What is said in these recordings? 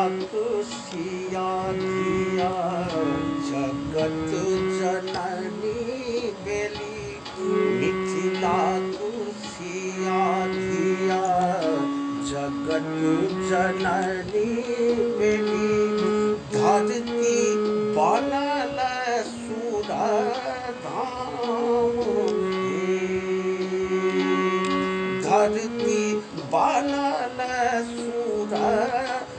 खुशिया धिया जगत जननी बेली मिथिला खुशिया धिया जगत जननी बेली धरती बनल सुरधाम धरती बनल सुरधाम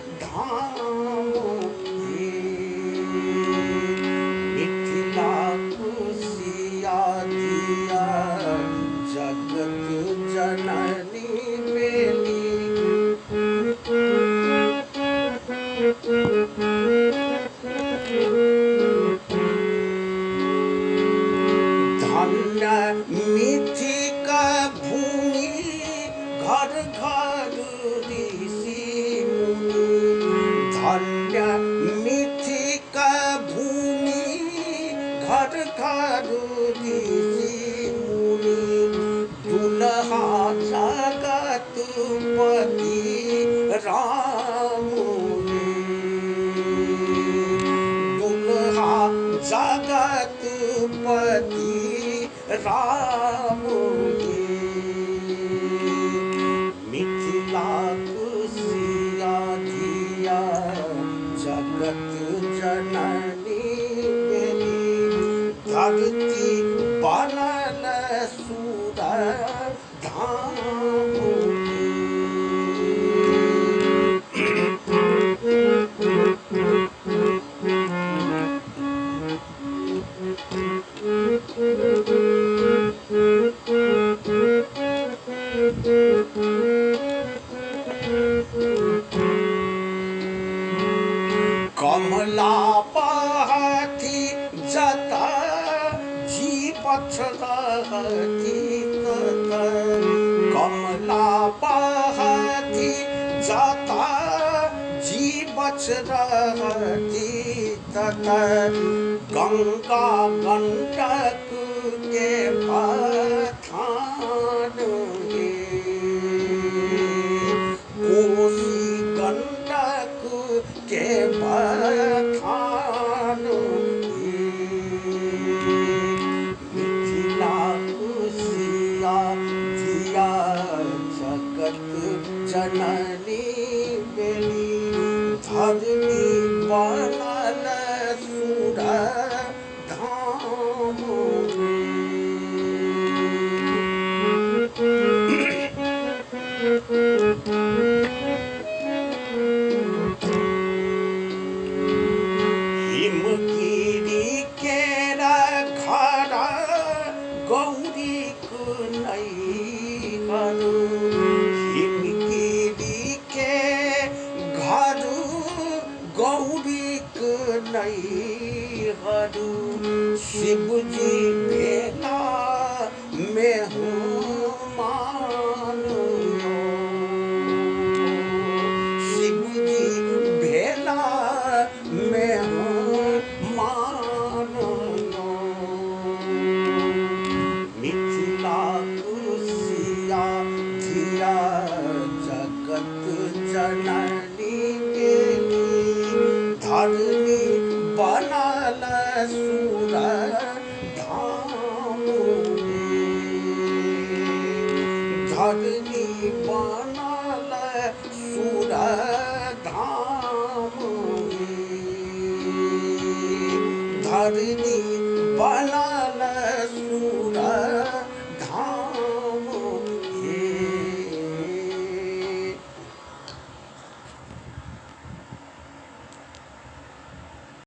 मिथिला खुशिया धिया जगत जननी बेली धन्य मिथिका भूमि घर घर ऋषि मुनि धन्य मिथिका भूमि घर घर ऋषि मुनि दुल्हा जगतपति राम दुल्हा जगतपति राम मिथिला खुशिया धिया जगत जननी बेली धरती बनल सुरधाम कमला बहती जता जीवछ रहती तत कमला बहती जता जीवछ रहती तत गंगा गंडक के बखान कोसी गंडक के बखान मिथिला खुशिया धिया जगत जननी बेली धरती बनल सुरधाम हिमगिरी के घर गौरी नैहर हिमगिरी के घर गौरी नैहर शिवजी भेला में मान शिवजी भेला में मिथिला खुशिया धिया जगत जननी बेली धरती बनल सुरधाम धरती बनल सुरधाम धरती बनल